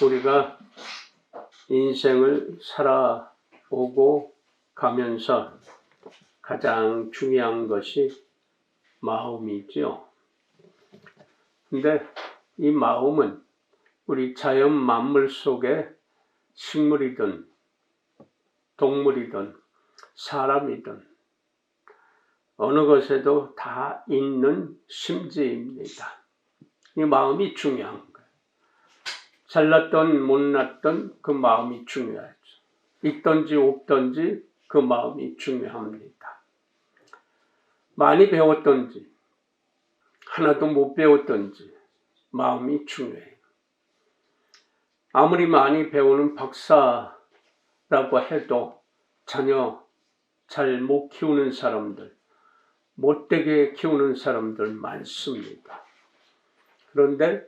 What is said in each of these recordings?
우리가 인생을 살아오고 가면서 가장 중요한 것이 마음이죠. 근데 이 마음은 우리 자연 만물 속에 식물이든 동물이든 사람이든 어느 것에도 다 있는 심지입니다. 이 마음이 중요한 거예요. 잘났던 못났던 그 마음이 중요하죠. 있든지 없든지 그 마음이 중요합니다. 많이 배웠든지 하나도 못 배웠든지 마음이 중요해요. 아무리 많이 배우는 박사라고 해도 자녀 잘 못 키우는 사람들, 못되게 키우는 사람들 많습니다. 그런데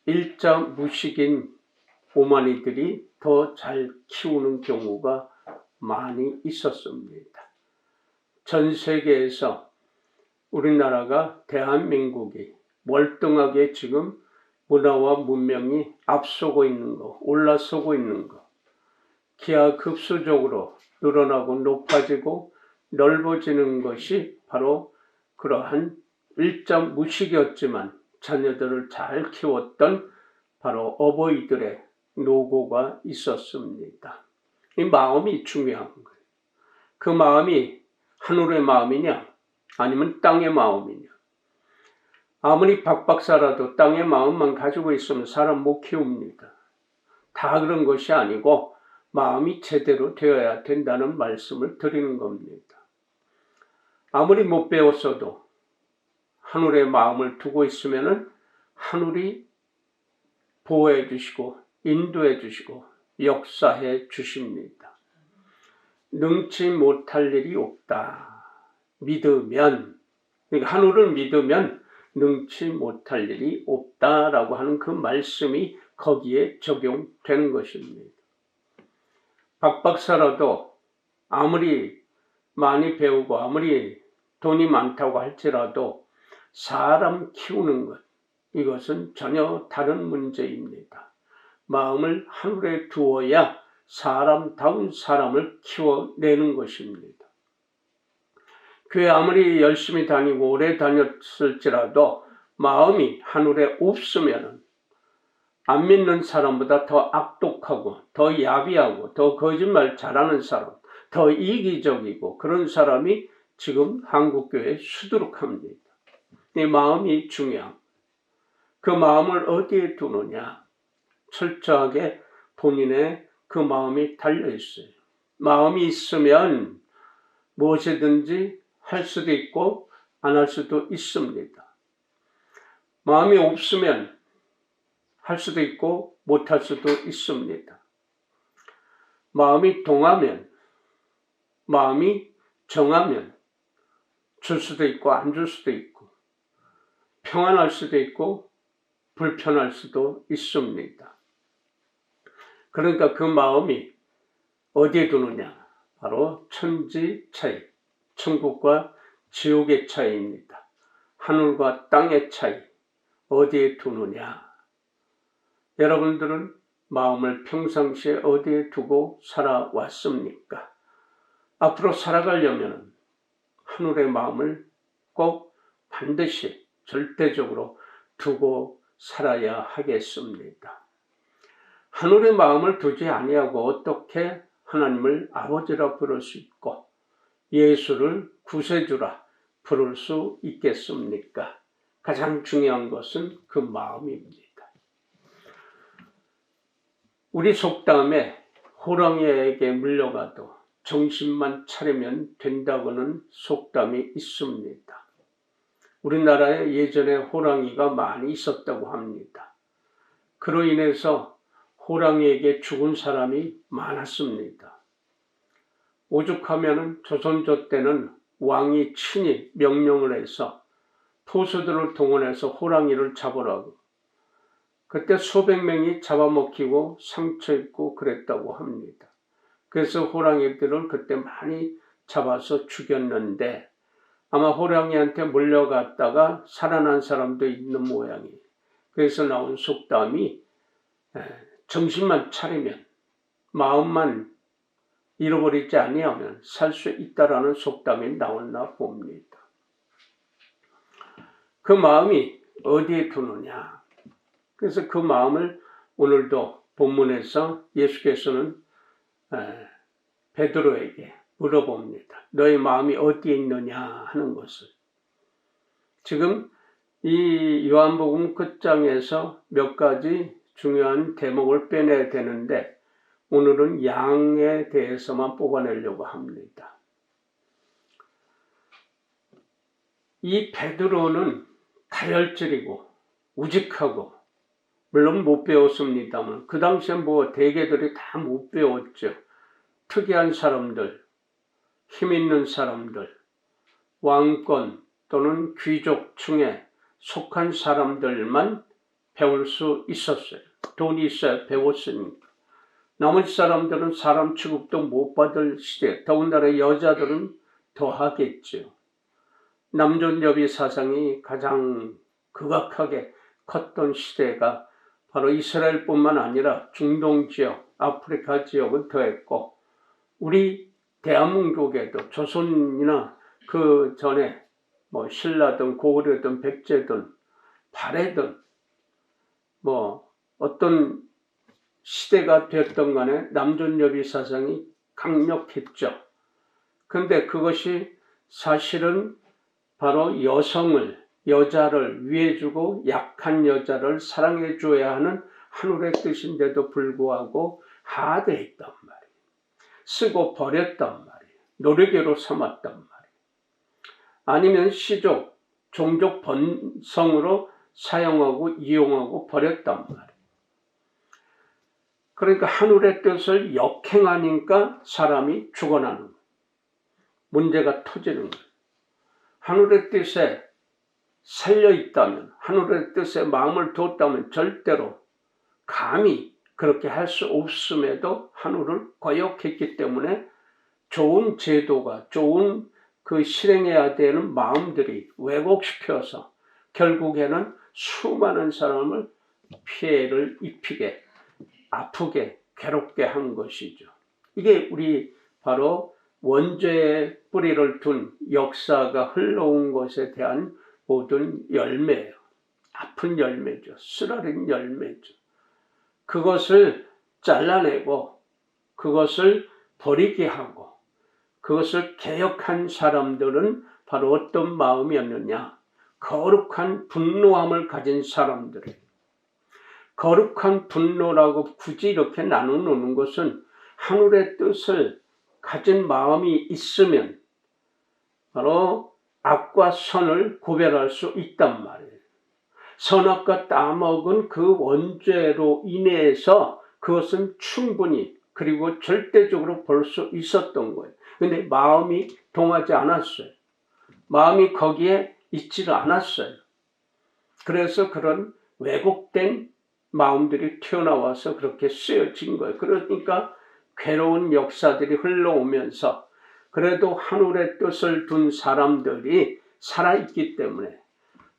일자 무식인 오마니들이 더 잘 키우는 경우가 많이 있었습니다. 전 세계에서 우리나라가 대한민국이 월등하게 지금 문화와 문명이 앞서고 있는 거, 올라서고 있는 거, 기하급수적으로 늘어나고 높아지고 넓어지는 것이 바로 그러한 일자 무식이었지만 자녀들을 잘 키웠던 바로 어버이들의 노고가 있었습니다. 이 마음이 중요한 거예요. 그 마음이 하늘의 마음이냐 아니면 땅의 마음이냐. 아무리 박박사라도 땅의 마음만 가지고 있으면 사람 못 키웁니다. 다 그런 것이 아니고 마음이 제대로 되어야 된다는 말씀을 드리는 겁니다. 아무리 못 배웠어도 하늘의 마음을 두고 있으면은 하늘이 보호해 주시고 인도해 주시고 역사해 주십니다. 능치 못할 일이 없다. 믿으면, 그러니까 하늘을 믿으면 능치 못할 일이 없다라고 하는 그 말씀이 거기에 적용되는 것입니다. 박박사라도 아무리 많이 배우고 아무리 돈이 많다고 할지라도 사람 키우는 것, 이것은 전혀 다른 문제입니다. 마음을 하늘에 두어야 사람다운 사람을 키워내는 것입니다. 교회 아무리 열심히 다니고 오래 다녔을지라도 마음이 하늘에 없으면 안 믿는 사람보다 더 악독하고 더 야비하고 더 거짓말 잘하는 사람, 더 이기적이고 그런 사람이 지금 한국교회에 수두룩합니다. 이 마음이 중요한. 그 마음을 어디에 두느냐? 철저하게 본인의 그 마음이 달려있어요. 마음이 있으면 무엇이든지 할 수도 있고 안 할 수도 있습니다. 마음이 없으면 할 수도 있고 못 할 수도 있습니다. 마음이 동하면, 마음이 정하면 줄 수도 있고 안 줄 수도 있고 평안할 수도 있고 불편할 수도 있습니다. 그러니까 그 마음이 어디에 두느냐? 바로 천지 차이, 천국과 지옥의 차이입니다. 하늘과 땅의 차이, 어디에 두느냐? 여러분들은 마음을 평상시에 어디에 두고 살아왔습니까? 앞으로 살아가려면 하늘의 마음을 꼭 반드시 절대적으로 두고 살아야 하겠습니다. 하늘의 마음을 두지 아니하고 어떻게 하나님을 아버지라 부를 수 있고 예수를 구세주라 부를 수 있겠습니까? 가장 중요한 것은 그 마음입니다. 우리 속담에 호랑이에게 물려가도 정신만 차리면 된다고는 속담이 있습니다. 우리나라에 예전에 호랑이가 많이 있었다고 합니다. 그로 인해서 호랑이에게 죽은 사람이 많았습니다. 오죽하면 조선조 때는 왕이 친히 명령을 해서 포수들을 동원해서 호랑이를 잡으라고. 그때 수백 명이 잡아먹히고 상처 입고 그랬다고 합니다. 그래서 호랑이들을 그때 많이 잡아서 죽였는데 아마 호랑이한테 몰려갔다가 살아난 사람도 있는 모양이에요. 그래서 나온 속담이 정신만 차리면, 마음만 잃어버리지 아니하면 살 수 있다라는 속담이 나왔나 봅니다. 그 마음이 어디에 두느냐? 그래서 그 마음을 오늘도 본문에서 예수께서는 베드로에게 물어봅니다. 너의 마음이 어디에 있느냐 하는 것을. 지금 이 요한복음 끝장에서 몇 가지 중요한 대목을 빼내야 되는데 오늘은 양에 대해서만 뽑아내려고 합니다. 이 베드로는 다혈질이고 우직하고 물론 못 배웠습니다만 그 당시에 뭐 대개들이 다 못 배웠죠. 특이한 사람들, 힘 있는 사람들, 왕권 또는 귀족층에 속한 사람들만 배울 수 있었어요. 돈이 있어야 배웠으니까. 나머지 사람들은 사람 취급도 못 받을 시대, 더군다나 여자들은 더 하겠죠. 남존여비 사상이 가장 극악하게 컸던 시대가 바로 이스라엘뿐만 아니라 중동 지역, 아프리카 지역은 더했고 우리 대한민국에도 조선이나 그 전에 뭐 신라든 고구려든 백제든 발해든 뭐 어떤 시대가 되었던 간에 남존여비 사상이 강력했죠. 그런데 그것이 사실은 바로 여자를 위해주고 약한 여자를 사랑해줘야 하는 하늘의 뜻인데도 불구하고 하대했단 말이에요. 쓰고 버렸단 말이에요. 노리개로 삼았단 말이에요. 아니면 시족, 종족 번성으로 사용하고 이용하고 버렸단 말이에요. 그러니까 하늘의 뜻을 역행하니까 사람이 죽어나는 거예요. 문제가 터지는 거예요. 하늘의 뜻에 살려있다면, 하늘의 뜻에 마음을 뒀다면 절대로 감히 그렇게 할 수 없음에도 하늘을 거역했기 때문에 좋은 제도가, 좋은 그 실행해야 되는 마음들이 왜곡시켜서 결국에는 수많은 사람을 피해를 입히게, 아프게, 괴롭게 한 것이죠. 이게 우리 바로 원죄의 뿌리를 둔 역사가 흘러온 것에 대한 모든 열매예요. 아픈 열매죠. 쓰라린 열매죠. 그것을 잘라내고 그것을 버리게 하고 그것을 개혁한 사람들은 바로 어떤 마음이었느냐? 거룩한 분노함을 가진 사람들이에요. 거룩한 분노라고 굳이 이렇게 나누는 것은 하늘의 뜻을 가진 마음이 있으면 바로 악과 선을 구별할 수 있단 말이에요. 선악과 따먹은 그 원죄로 인해서 그것은 충분히 그리고 절대적으로 볼 수 있었던 거예요. 근데 마음이 동하지 않았어요. 마음이 거기에 있지를 않았어요. 그래서 그런 왜곡된 마음들이 튀어나와서 그렇게 쓰여진 거예요. 그러니까 괴로운 역사들이 흘러오면서 그래도 하늘의 뜻을 둔 사람들이 살아있기 때문에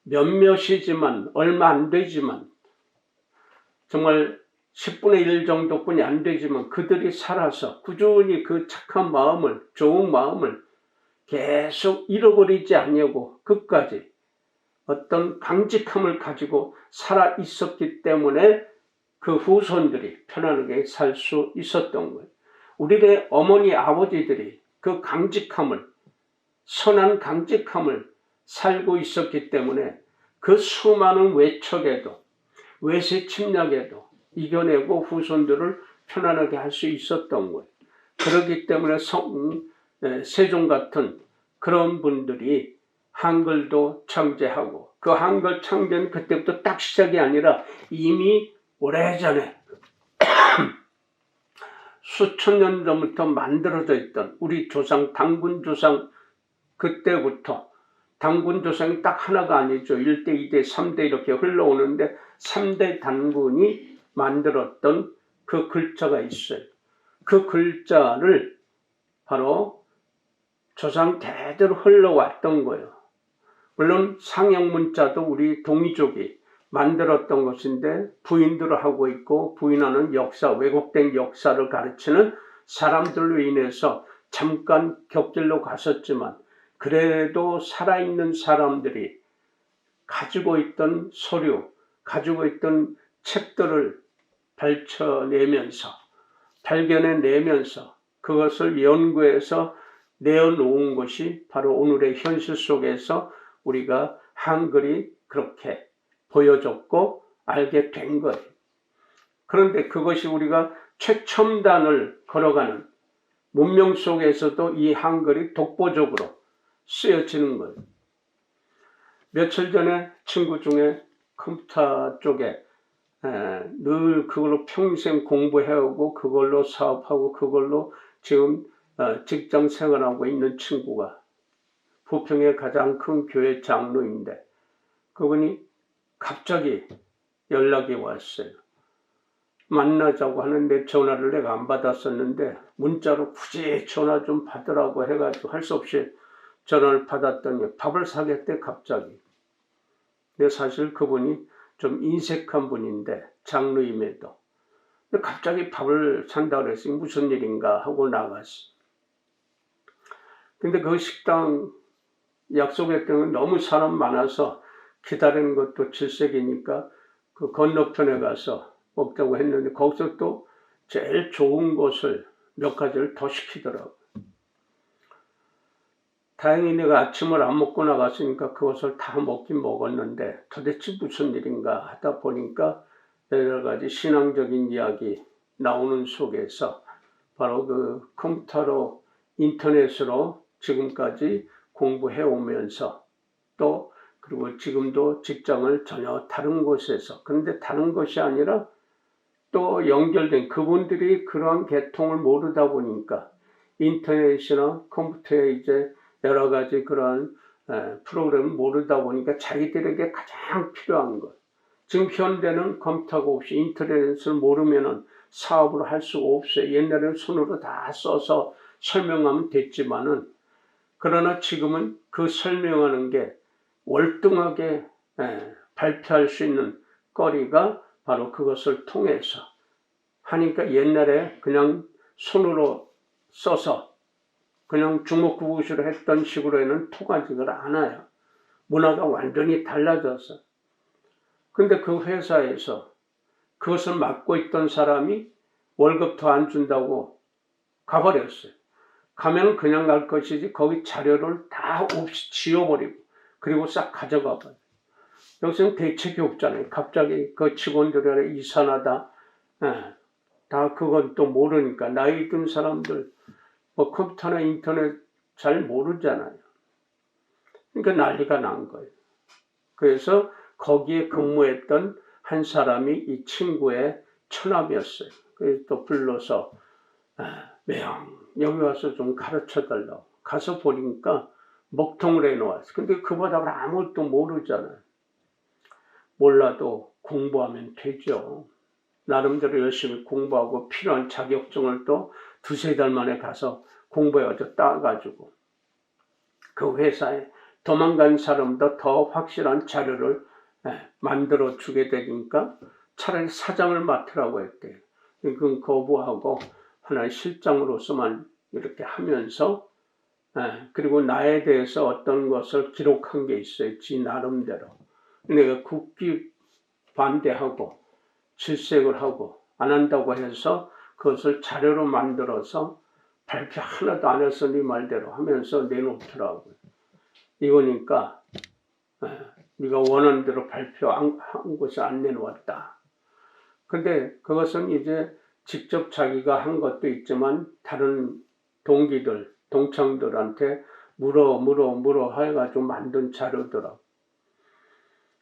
몇몇이지만 얼마 안 되지만 정말 10분의 1 정도뿐이 안 되지만 그들이 살아서 꾸준히 그 착한 마음을, 좋은 마음을 계속 잃어버리지 않냐고 끝까지 어떤 강직함을 가지고 살아 있었기 때문에 그 후손들이 편안하게 살 수 있었던 거예요. 우리의 어머니, 아버지들이 그 강직함을, 선한 강직함을 살고 있었기 때문에 그 수많은 외척에도, 외세 침략에도 이겨내고 후손들을 편안하게 할 수 있었던 거예요. 그렇기 때문에 세종 같은 그런 분들이 한글도 창제하고 그 한글 창제는 그때부터 딱 시작이 아니라 이미 오래전에 수천 년 전부터 만들어져 있던 우리 조상, 당군 조상 그때부터 당군 조상이 딱 하나가 아니죠. 1대, 2대, 3대 이렇게 흘러오는데 3대 당군이 만들었던 그 글자가 있어요. 그 글자를 바로 조상 대대로 흘러왔던 거예요. 물론 상형 문자도 우리 동이족이 만들었던 것인데 부인들을 하고 있고 부인하는 역사, 왜곡된 역사를 가르치는 사람들로 인해서 잠깐 격길로 갔었지만 그래도 살아있는 사람들이 가지고 있던 서류, 가지고 있던 책들을 발견해내면서 그것을 연구해서 내어놓은 것이 바로 오늘의 현실 속에서 우리가 한글이 그렇게 보여줬고 알게 된 거예요. 그런데 그것이 우리가 최첨단을 걸어가는 문명 속에서도 이 한글이 독보적으로 쓰여지는 거예요. 며칠 전에 친구 중에 컴퓨터 쪽에 늘 그걸로 평생 공부해오고 그걸로 사업하고 그걸로 지금 직장 생활하고 있는 친구가 부평의 가장 큰 교회 장로인데 그분이 갑자기 연락이 왔어요. 만나자고 하는데 전화를 내가 안 받았었는데 문자로 굳이 전화 좀 받으라고 해가지고 할 수 없이 전화를 받았더니 밥을 사겠대 갑자기. 근데 사실 그분이 좀 인색한 분인데 장로임에도 근데 갑자기 밥을 산다고 그랬으니 무슨 일인가 하고 나갔어. 근데 그 식당 약속했던 건 너무 사람 많아서 기다리는 것도 질색이니까 그 건너편에 가서 먹자고 했는데 거기서 또 제일 좋은 것을 몇 가지를 더 시키더라고. 다행히 내가 아침을 안 먹고 나갔으니까 그것을 다 먹긴 먹었는데 도대체 무슨 일인가 하다 보니까 여러 가지 신앙적인 이야기 나오는 속에서 바로 그 컴퓨터로 인터넷으로 지금까지 공부해 오면서 또 그리고 지금도 직장을 전혀 다른 곳에서 그런데 다른 것이 아니라 또 연결된 그분들이 그러한 계통을 모르다 보니까 인터넷이나 컴퓨터에 이제 여러 가지 그런 프로그램을 모르다 보니까 자기들에게 가장 필요한 것. 지금 현대는 컴퓨터가 없이 인터넷을 모르면 사업을 할 수가 없어요. 옛날에는 손으로 다 써서 설명하면 됐지만은 그러나 지금은 그 설명하는 게 월등하게 발표할 수 있는 거리가 바로 그것을 통해서 하니까 옛날에 그냥 손으로 써서 그냥 주먹구구식으로 했던 식으로는 통하지가 않아요. 문화가 완전히 달라졌어. 근데 그 회사에서 그것을 맡고 있던 사람이 월급도 안 준다고 가버렸어요. 가면 그냥 갈 것이지 거기 자료를 다 없이 지워버리고 그리고 싹 가져가 버려요. 여기서는 대책이 없잖아요. 갑자기 그 직원들이 이산하다. 다 그건 또 모르니까 나이 든 사람들 뭐 컴퓨터나 인터넷 잘 모르잖아요. 그러니까 난리가 난 거예요. 그래서 거기에 근무했던 한 사람이 이 친구의 처남이었어요. 그래서 또 불러서 매형 여기 와서 좀 가르쳐 달라고 가서 보니까 먹통을 해놓았어요. 근데 그보다 아무것도 모르잖아요. 몰라도 공부하면 되죠. 나름대로 열심히 공부하고 필요한 자격증을 또 두세 달 만에 가서 공부해가지고 따가지고 그 회사에 도망간 사람보다 더 확실한 자료를 만들어 주게 되니까 차라리 사장을 맡으라고 했대요. 그건 거부하고 하나의 실장으로서만 이렇게 하면서 그리고 나에 대해서 어떤 것을 기록한 게 있어요. 지 나름대로. 내가 굳게 반대하고 질색을 하고 안 한다고 해서 그것을 자료로 만들어서 발표 하나도 안 해서 네 말대로 하면서 내놓더라고요. 이거니까 네가 원하는 대로 발표한 것이 안 내놓았다. 근데 그것은 이제 직접 자기가 한 것도 있지만 다른 동기들, 동창들한테 물어 해가지고 만든 자료더라고.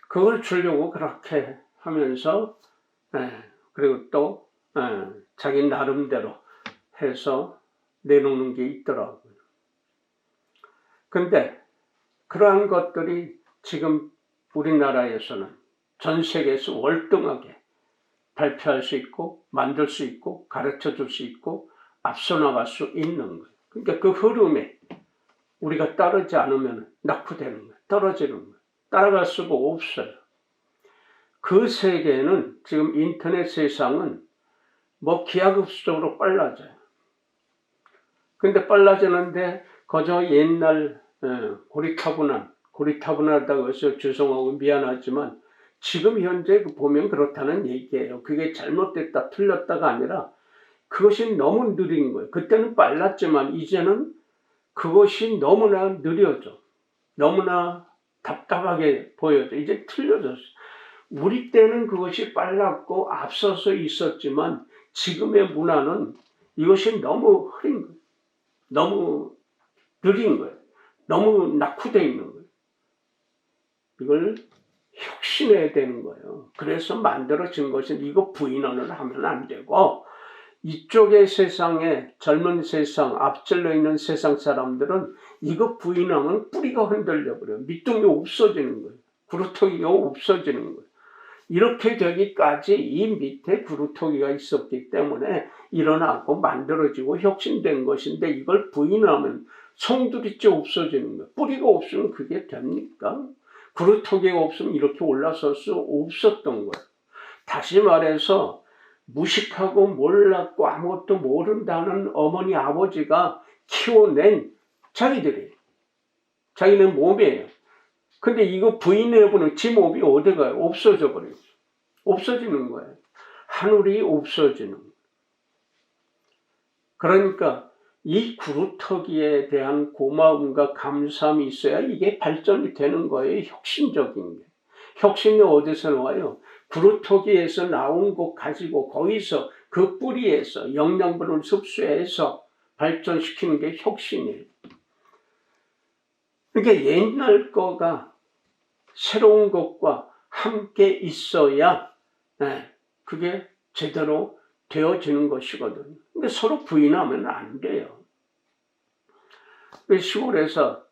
그걸 주려고 그렇게 하면서 그리고 또 자기 나름대로 해서 내놓는 게 있더라고요. 근데 그러한 것들이 지금 우리나라에서는 전 세계에서 월등하게 발표할 수 있고 만들 수 있고 가르쳐 줄 수 있고 앞서 나갈 수 있는 거예요. 그러니까 그 흐름에 우리가 따르지 않으면 낙후되는 거예요. 떨어지는 거예요. 따라갈 수가 없어요. 그 세계는 지금 인터넷 세상은 뭐 기하급수적으로 빨라져요. 근데 빨라지는데 그저 옛날 고리타분하다고 해서 죄송하고 미안하지만 지금 현재 보면 그렇다는 얘기예요. 그게 잘못됐다 틀렸다가 아니라 그것이 너무 느린 거예요. 그때는 빨랐지만 이제는 그것이 너무나 느려져. 너무나 답답하게 보여져. 이제 틀려졌어. 우리 때는 그것이 빨랐고 앞서서 있었지만 지금의 문화는 이것이 너무 흐린 거예요. 너무 느린 거예요. 너무 낙후되어 있는 거예요. 이걸 혁신해야 되는 거예요. 그래서 만들어진 것은 이거 부인을 하면 안 되고 이쪽의 세상에 젊은 세상 앞질러 있는 세상 사람들은 이거 부인하면 뿌리가 흔들려 버려요. 밑둥이 없어지는 거예요. 구루터기가 없어지는 거예요. 이렇게 되기까지 이 밑에 구루터기가 있었기 때문에 일어나고 만들어지고 혁신된 것인데 이걸 부인하면 송두리째 없어지는 거예요. 뿌리가 없으면 그게 됩니까? 구루터기가 없으면 이렇게 올라설 수 없었던 거예요. 다시 말해서 무식하고 몰랐고 아무것도 모른다는 어머니 아버지가 키워낸 자기들이에요. 자기는 몸이에요. 근데 이거 부인해보는 지 몸이 어디 가요? 없어져 버려요. 없어지는 거예요. 하늘이 없어지는 거예요. 그러니까 이 구루터기에 대한 고마움과 감사함이 있어야 이게 발전이 되는 거예요. 혁신적인 게. 혁신이 어디서 나와요? 구루터기에서 나온 것 가지고 거기서 그 뿌리에서 영양분을 흡수해서 발전시키는 게 혁신이에요. 그러니까 옛날 거가 새로운 것과 함께 있어야 그게 제대로 되어지는 것이거든요. 근데 서로 부인하면 안 돼요. 시골에서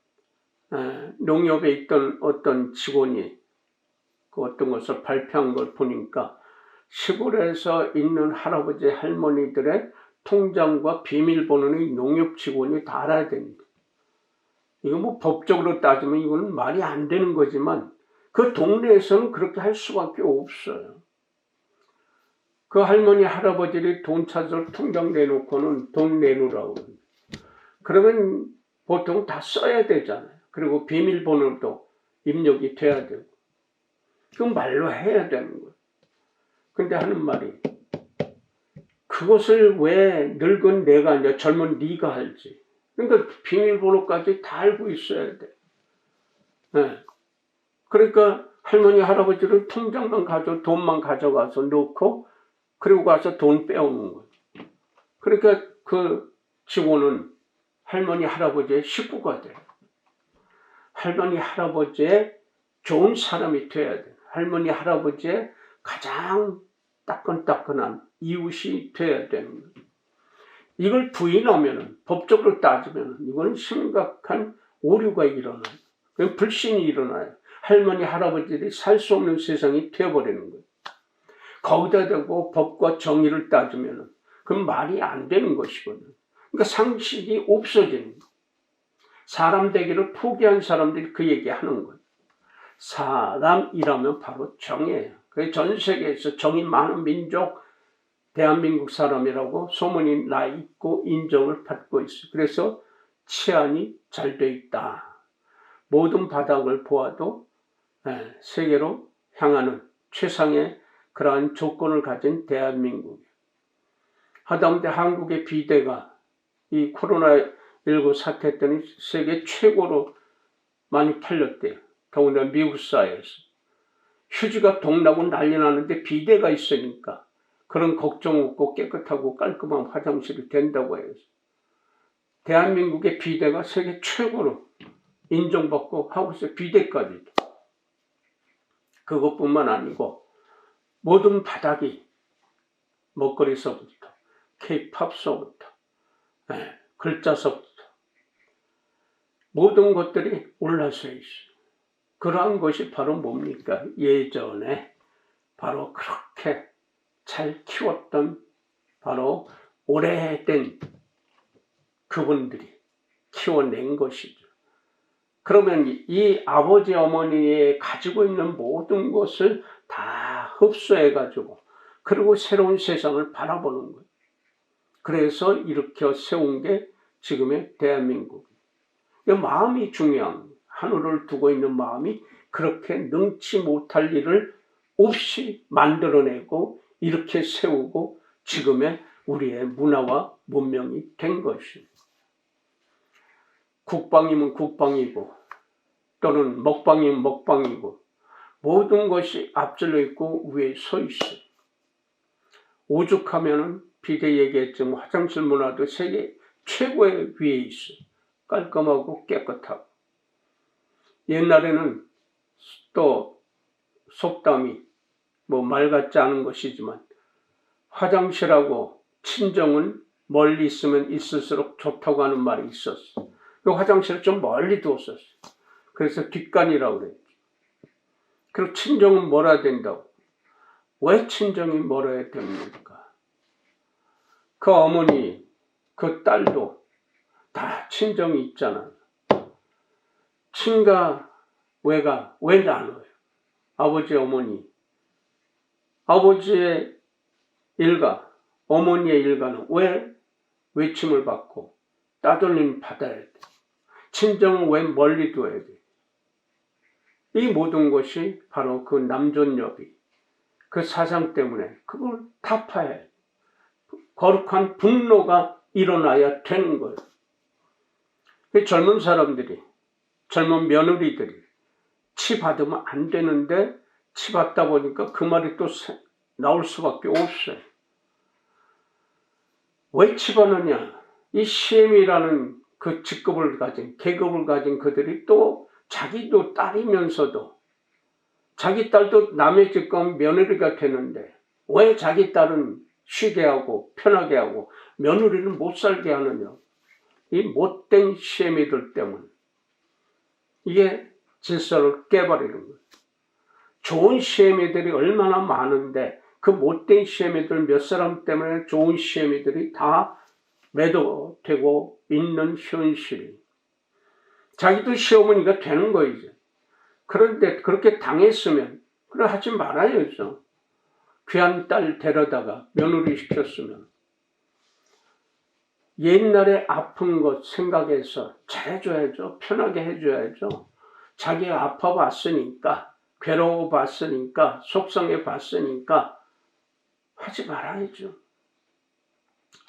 농협에 있던 어떤 직원이 그 어떤 것을 발표한 걸 보니까 시골에서 있는 할아버지 할머니들의 통장과 비밀번호는 농협 직원이 다 알아야 됩니다. 이거 뭐 법적으로 따지면 이거는 말이 안 되는 거지만 그 동네에서는 그렇게 할 수밖에 없어요. 그 할머니 할아버지들이 돈 찾아서 통장 내놓고는 돈 내놓으라고. 그러면 보통 다 써야 되잖아요. 그리고 비밀번호도 입력이 돼야 되고. 그건 말로 해야 되는 거예요. 근데 하는 말이 그것을 왜 늙은 내가 아니라 젊은 네가 할지. 그러니까 비밀번호까지 다 알고 있어야 돼. 네. 그러니까 할머니 할아버지는 통장만 돈만 가져가서 넣고 그리고 가서 돈 빼오는 거예요. 그러니까 그 직원은 할머니 할아버지의 식구가 돼요. 할머니 할아버지의 좋은 사람이 돼야 돼요. 할머니 할아버지의 가장 따끈따끈한 이웃이 돼야 되는 거예요. 이걸 부인하면 법적으로 따지면 이건 심각한 오류가 일어나요. 불신이 일어나요. 할머니 할아버지들이 살 수 없는 세상이 되어버리는 거예요. 거기다 대고 법과 정의를 따지면 그건 말이 안 되는 것이거든요. 그러니까 상식이 없어지는 거예요. 사람 되기를 포기한 사람들이 그 얘기하는 거예요. 사람이라면 바로 정의예요. 그래서 전 세계에서 정의 많은 민족 대한민국 사람이라고 소문이 나 있고 인정을 받고 있어요. 그래서 치안이 잘 돼 있다. 모든 바닥을 보아도 세계로 향하는 최상의 그러한 조건을 가진 대한민국. 하다못해 한국의 비대가 이 코로나19 사태 때는 세계 최고로 많이 팔렸대요. 더군다나 미국 사회에서. 휴지가 동나고 난리 나는데 비대가 있으니까 그런 걱정 없고 깨끗하고 깔끔한 화장실이 된다고 해요. 대한민국의 비대가 세계 최고로 인정받고 하고 있어요. 비대까지. 그것뿐만 아니고 모든 바닥이 먹거리서부터 K-팝서부터 글자서부터 모든 것들이 올라서 있어요. 그러한 것이 바로 뭡니까? 예전에 바로 그렇게 잘 키웠던 바로 오래된 그분들이 키워낸 것이죠. 그러면 이 아버지 어머니의 가지고 있는 모든 것을 다 흡수해가지고 그리고 새로운 세상을 바라보는 거예요. 그래서 일으켜 세운 게 지금의 대한민국. 마음이 중요한 거예요. 하늘을 두고 있는 마음이 그렇게 능치 못할 일을 없이 만들어내고 이렇게 세우고 지금의 우리의 문화와 문명이 된 것입니다. 국방이면 국방이고 또는 먹방이면 먹방이고 모든 것이 앞질러 있고 위에 서 있어요. 오죽하면은 비대 얘기했지만 화장실 문화도 세계 최고의 위에 있어요. 깔끔하고 깨끗하고. 옛날에는 또 속담이 말 같지 않은 것이지만 화장실하고 친정은 멀리 있으면 있을수록 좋다고 하는 말이 있었어. 그 화장실을 좀 멀리 두었었어. 그래서 뒷간이라고 그랬지. 그리고 친정은 멀어야 된다고. 왜 친정이 멀어야 됩니까? 그 어머니, 그 딸도 다 친정이 있잖아요. 친가, 외가 왜 나눠요? 아버지, 어머니. 아버지의 일가, 어머니의 일가는 왜 외침을 받고 따돌림 받아야 돼? 친정은 왜 멀리 둬야 돼? 이 모든 것이 바로 그 남존여비, 그 사상 때문에 그걸 타파해야 돼. 거룩한 분노가 일어나야 되는 거예요. 젊은 사람들이, 젊은 며느리들이 치 받으면 안 되는데 치 받다 보니까 그 말이 또 나올 수밖에 없어요. 왜 치 받느냐? 이 시엠이라는 그 직급을 가진, 계급을 가진 그들이 또 자기도 딸이면서도 자기 딸도 남의 직급 며느리가 되는데 왜 자기 딸은 쉬게 하고 편하게 하고 며느리는 못 살게 하느냐? 이 못된 시애미들 때문에 이게 질서를 깨버리는 거예요. 좋은 시애미들이 얼마나 많은데 그 못된 시애미들 몇 사람 때문에 좋은 시애미들이 다 매도되고 있는 현실이. 자기도 시어머니가 되는 거예요. 그런데 그렇게 당했으면 그래 하지 말아야죠. 귀한 딸 데려다가 며느리 시켰으면 옛날에 아픈 것 생각해서 잘해줘야죠. 편하게 해줘야죠. 자기가 아파봤으니까 괴로워봤으니까 속상해봤으니까 하지 말아야죠.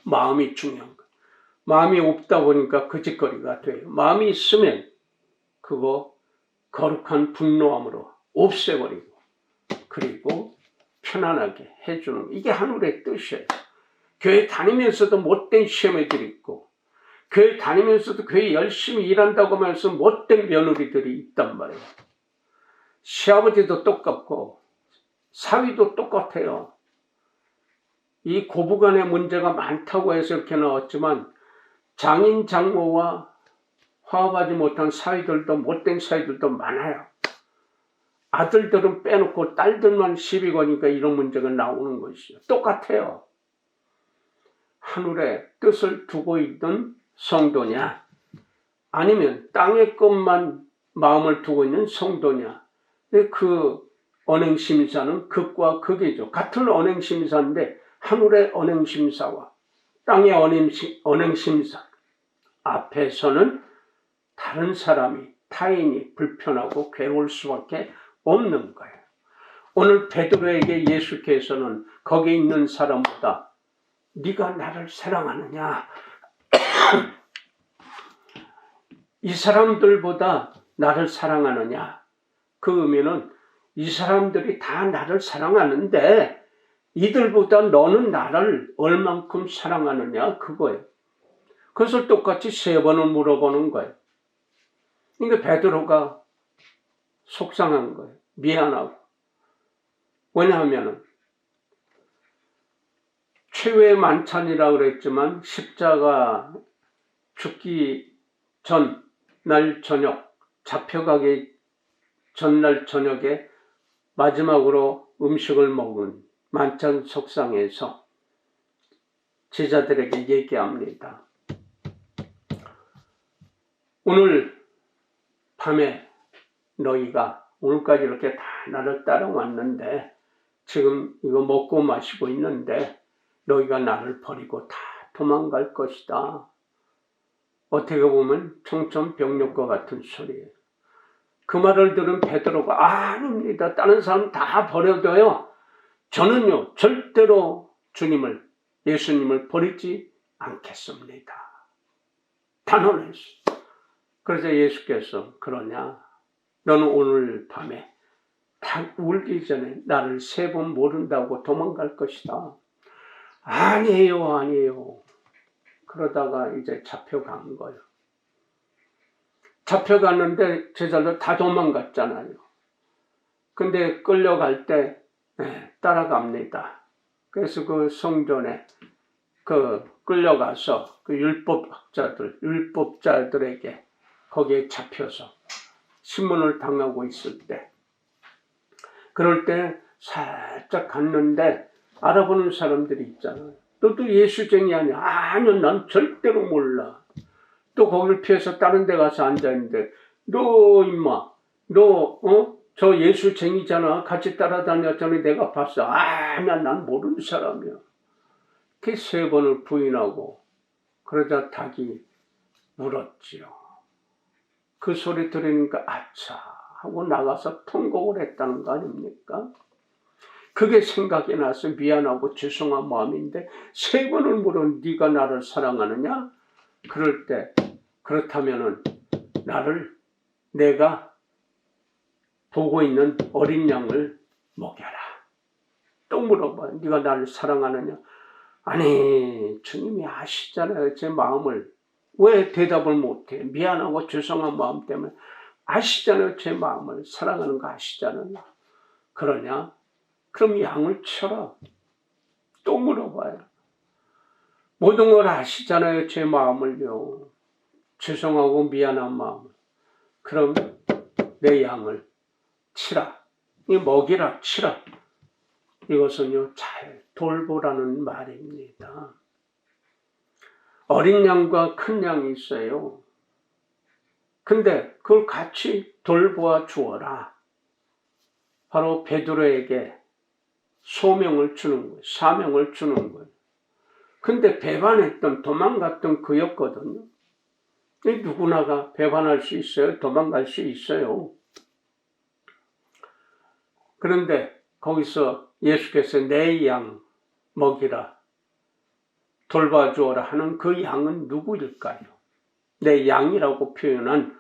마음이 중요한 거예요. 마음이 없다 보니까 그 짓거리가 돼요. 마음이 있으면 그거 거룩한 분노함으로 없애버리고 그리고 편안하게 해주는 거. 이게 하늘의 뜻이에요. 교회 다니면서도 못된 시어머니들이 있고 교회 다니면서도 교회 열심히 일한다고 하면서 못된 며느리들이 있단 말이에요. 시아버지도 똑같고 사위도 똑같아요. 이 고부간의 문제가 많다고 해서 이렇게 나왔지만 장인 장모와 화합하지 못한 사위들도 못된 사위들도 많아요. 아들들은 빼놓고 딸들만 시비 거니까 이런 문제가 나오는 것이죠. 똑같아요. 하늘의 뜻을 두고 있는 성도냐 아니면 땅의 것만 마음을 두고 있는 성도냐. 그 언행심사는 극과 극이죠. 같은 언행심사인데 하늘의 언행심사와 땅의 언행심사 앞에서는 다른 사람이 타인이 불편하고 괴로울 수밖에 없는 거예요. 오늘 베드로에게 예수께서는 거기 있는 사람보다 네가 나를 사랑하느냐? 이 사람들보다 나를 사랑하느냐? 그 의미는 이 사람들이 다 나를 사랑하는데 이들보다 너는 나를 얼만큼 사랑하느냐? 그거예요. 그것을 똑같이 3번을 물어보는 거예요. 그러니까 베드로가 속상한 거예요. 미안하고. 왜냐하면 최후의 만찬이라고 그랬지만 십자가 죽기 전날 저녁, 잡혀가기 전날 저녁에 마지막으로 음식을 먹은 만찬 석상에서 제자들에게 얘기합니다. 오늘 밤에 너희가 오늘까지 이렇게 다 나를 따라왔는데 지금 이거 먹고 마시고 있는데 너희가 나를 버리고 다 도망갈 것이다. 어떻게 보면 청천벽력과 같은 소리예요. 그 말을 들은 베드로가 아닙니다. 다른 사람 다 버려둬요. 저는요 절대로 주님을, 예수님을 버리지 않겠습니다. 단언했어. 그래서 예수께서 그러냐? 너는 오늘 밤에 다 울기 전에 나를 3번 모른다고 도망갈 것이다. 아니에요. 그러다가 이제 잡혀간 거예요. 잡혀갔는데 제자들 다 도망갔잖아요. 근데 끌려갈 때 따라갑니다. 그래서 그 성전에 끌려가서 그 율법자들에게 거기에 잡혀서 신문을 당하고 있을 때, 그럴 때 살짝 갔는데 알아보는 사람들이 있잖아요. 너도 예수쟁이 아니야? 아니요, 난 절대로 몰라. 또 거기를 피해서 다른 데 가서 앉아있는데, 너 임마, 저 예수쟁이잖아. 같이 따라다녔더니 내가 봤어. 아니야, 난 모르는 사람이야. 그 3번을 부인하고 그러자 닭이 물었지요. 그 소리 들으니까 아차 하고 나가서 통곡을 했다는 거 아닙니까? 그게 생각이 나서 미안하고 죄송한 마음인데 3번을 물은 네가 나를 사랑하느냐? 그럴 때 그렇다면은 내가 보고 있는 어린 양을 먹여라. 또 물어봐. 네가 나를 사랑하느냐? 아니, 주님이 아시잖아요. 제 마음을. 왜 대답을 못해? 미안하고 죄송한 마음 때문에. 아시잖아요. 제 마음을. 사랑하는 거 아시잖아요. 그러냐? 그럼 양을 쳐라. 또 물어봐요. 모든 걸 아시잖아요. 제 마음을요. 죄송하고 미안한 마음을. 그럼 내 양을 치라. 먹이라, 치라. 이것은요, 잘 돌보라는 말입니다. 어린 양과 큰 양이 있어요. 근데 그걸 같이 돌보아 주어라. 바로 베드로에게 소명을 주는 거예요. 사명을 주는 거예요. 근데 배반했던, 도망갔던 그였거든요. 누구나가 배반할 수 있어요. 도망갈 수 있어요. 그런데 거기서 예수께서 내 양 먹이라, 돌봐주어라 하는 그 양은 누구일까요? 내 양이라고 표현한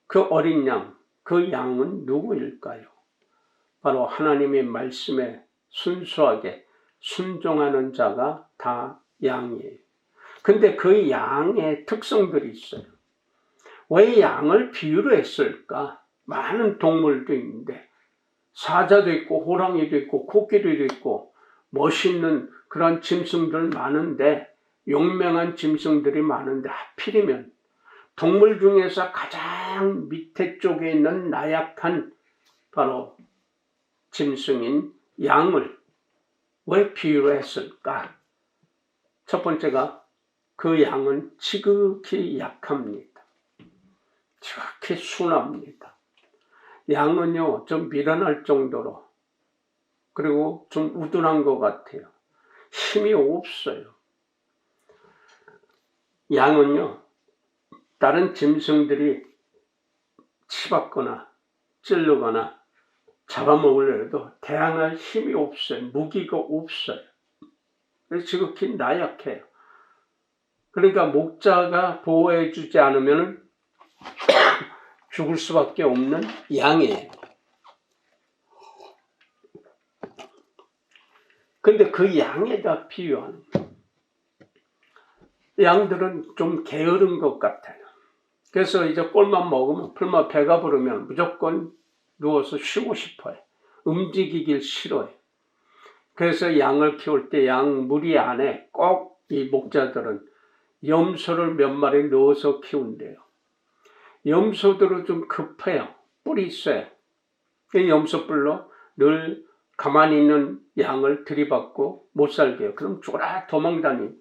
그 어린 양, 그 양은 누구일까요? 바로 하나님의 말씀에 순수하게 순종하는 자가 다 양이에요. 근데 그 양의 특성들이 있어요. 왜 양을 비유로 했을까? 많은 동물도 있는데 사자도 있고 호랑이도 있고 코끼리도 있고 멋있는 그런 짐승들 많은데, 용맹한 짐승들이 많은데 하필이면 동물 중에서 가장 밑에 쪽에 있는 나약한 바로 짐승인 양을 왜 비유로 했을까? 첫 번째가 그 양은 지극히 약합니다. 지극히 순합니다. 양은요, 좀 미련할 정도로, 그리고 좀 우둔한 것 같아요. 힘이 없어요. 양은요, 다른 짐승들이 치받거나 찌르거나 잡아먹으려도 대항할 힘이 없어요. 무기가 없어요. 그래서 지극히 나약해요. 그러니까 목자가 보호해주지 않으면 죽을 수밖에 없는 양이에요. 근데 그 양에다 비유하는 거예요. 양들은 좀 게으른 것 같아요. 그래서 이제 꼴만 먹으면, 풀만 배가 부르면 무조건 누워서 쉬고 싶어요. 움직이길 싫어요. 그래서 양을 키울 때 양 무리 안에 꼭 이 목자들은 염소를 몇 마리 넣어서 키운대요. 염소들은 좀 급해요. 뿔이 있어요. 그 염소뿔로 늘 가만히 있는 양을 들이받고 못 살게 해요. 그럼 쫄아 도망다니고.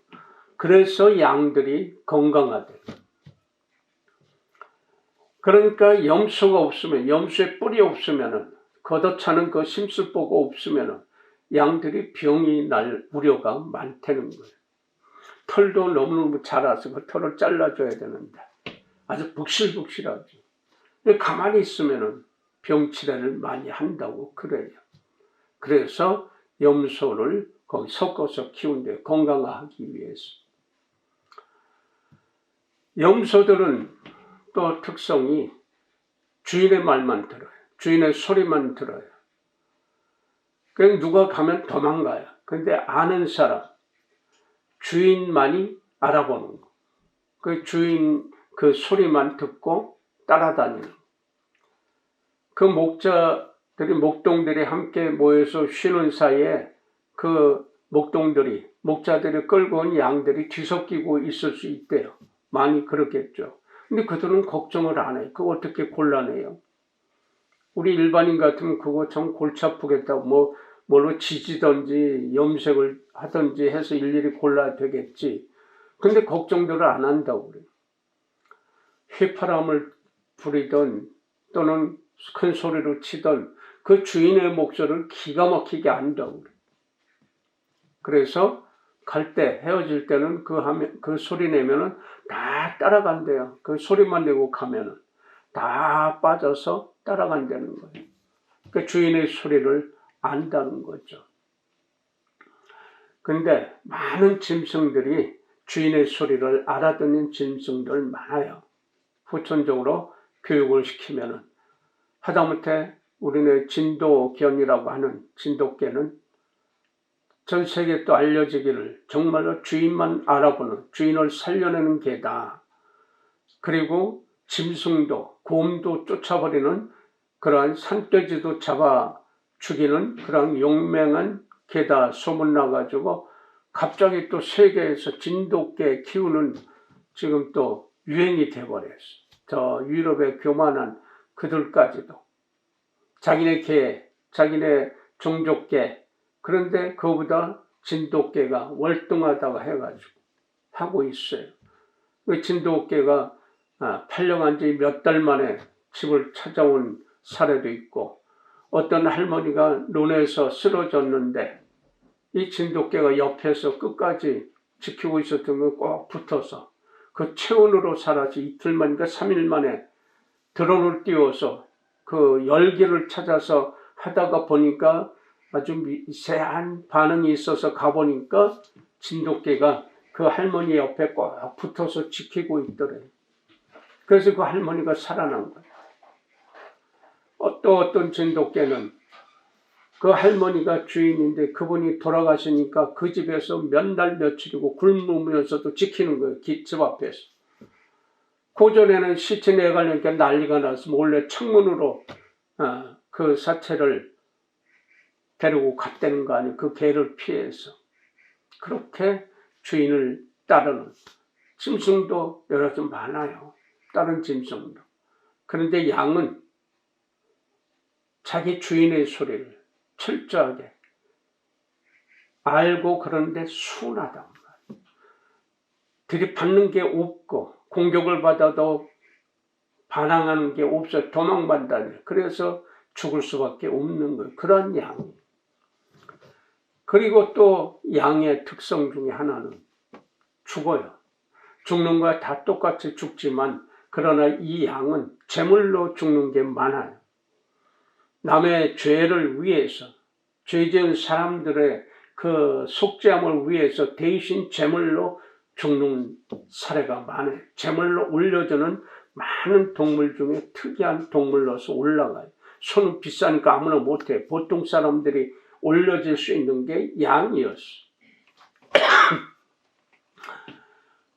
그래서 양들이 건강하대요. 그러니까 염소가 없으면, 염소의 뿔이 없으면은, 걷어차는 그 심술보가 없으면은 양들이 병이 날 우려가 많다는 거예요. 털도 너무너무 자라서 그 털을 잘라줘야 되는데 아주 북실북실하지. 가만히 있으면은 병치레를 많이 한다고 그래요. 그래서 염소를 거기 섞어서 키운대요. 건강하기 위해서. 염소들은 또 특성이 주인의 말만 들어요. 주인의 소리만 들어요. 그냥 누가 가면 도망가요. 근데 아는 사람, 주인만이 알아보는 거. 그 주인 그 소리만 듣고 따라다니는 거. 그 목동들이 함께 모여서 쉬는 사이에 그 목자들이 끌고 온 양들이 뒤섞이고 있을 수 있대요. 많이 그렇겠죠. 근데 그들은 걱정을 안 해요. 그거 어떻게 곤란해요? 우리 일반인 같으면 그거 참 골치 아프겠다고 뭘로 지지든지 염색을 하든지 해서 일일이 골라야 되겠지. 근데 걱정들을 안 한다고 그래요. 휘파람을 부리던 또는 큰 소리로 치던 그 주인의 목소리를 기가 막히게 안다고 그래요. 그래서 갈 때, 헤어질 때는 그 소리 내면은 다 따라간대요. 그 소리만 내고 가면은 다 빠져서 따라간다는 거예요. 그 주인의 소리를 안다는 거죠. 근데 많은 짐승들이 주인의 소리를 알아듣는 짐승들 많아요. 후천적으로 교육을 시키면은. 하다못해 우리네 진도견이라고 하는 진돗개는 전 세계에 또 알려지기를 정말로 주인만 알아보는, 주인을 살려내는 개다. 그리고 짐승도 곰도 쫓아버리는 그러한 산돼지도 잡아 죽이는 그런 용맹한 개다 소문나가지고 갑자기 또 세계에서 진돗개 키우는 지금 또 유행이 돼버렸어. 저 유럽의 교만한 그들까지도 자기네 개, 자기네 종족개, 그런데 그거보다 진돗개가 월등하다고 해가지고 하고 있어요. 그 진돗개가 팔려간 지 몇 달 만에 집을 찾아온 사례도 있고, 어떤 할머니가 논에서 쓰러졌는데 이 진돗개가 옆에서 끝까지 지키고 있었던 거 꼭 붙어서 그 체온으로 살아서 이틀 만인가 3일 만에 드론을 띄워서 그 열기를 찾아서 하다가 보니까 아주 미세한 반응이 있어서 가보니까 진돗개가 그 할머니 옆에 꼭 붙어서 지키고 있더래요. 그래서 그 할머니가 살아난 거예요. 또 어떤 진돗개는 그 할머니가 주인인데 그분이 돌아가시니까 그 집에서 몇 날 며칠이고 굶으면서도 지키는 거예요. 집 앞에서. 고전에는 시체 내가려니까 난리가 나서 몰래 창문으로 그 사체를 데리고 갔다는 거 아니에요. 그 개를 피해서. 그렇게 주인을 따르는 짐승도 여러 좀 많아요. 다른 짐승도. 그런데 양은 자기 주인의 소리를 철저하게 알고 그런데 순하다. 들이받는 게 없고 공격을 받아도 반항하는 게 없어. 도망간다니. 그래서 죽을 수밖에 없는 거예요. 그런 양. 그리고 또 양의 특성 중에 하나는 죽어요. 죽는 거야 다 똑같이 죽지만 그러나 이 양은 제물로 죽는 게 많아요. 남의 죄를 위해서, 죄 지은 사람들의 그 속죄함을 위해서 대신 제물로 죽는 사례가 많아요. 제물로 올려주는 많은 동물 중에 특이한 동물로서 올라가요. 손은 비싸니까 아무나 못해. 보통 사람들이 올려질 수 있는 게 양이었어.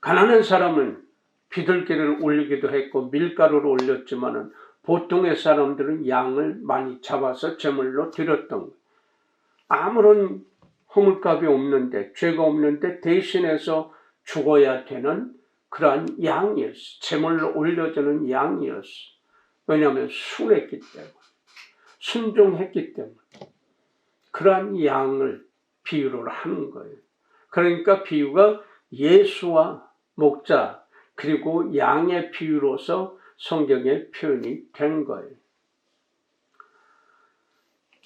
가난한 사람은 비둘기를 올리기도 했고 밀가루를 올렸지만은 보통의 사람들은 양을 많이 잡아서 제물로 드렸던 거예요. 아무런 허물값이 없는데, 죄가 없는데 대신해서 죽어야 되는 그러한 양이었어. 제물로 올려주는 양이었어. 왜냐하면 순했기 때문에, 순종했기 때문에. 그러한 양을 비유를 하는 거예요. 그러니까 비유가 예수와 목자 그리고 양의 비유로서 성경에 표현이 된 거예요.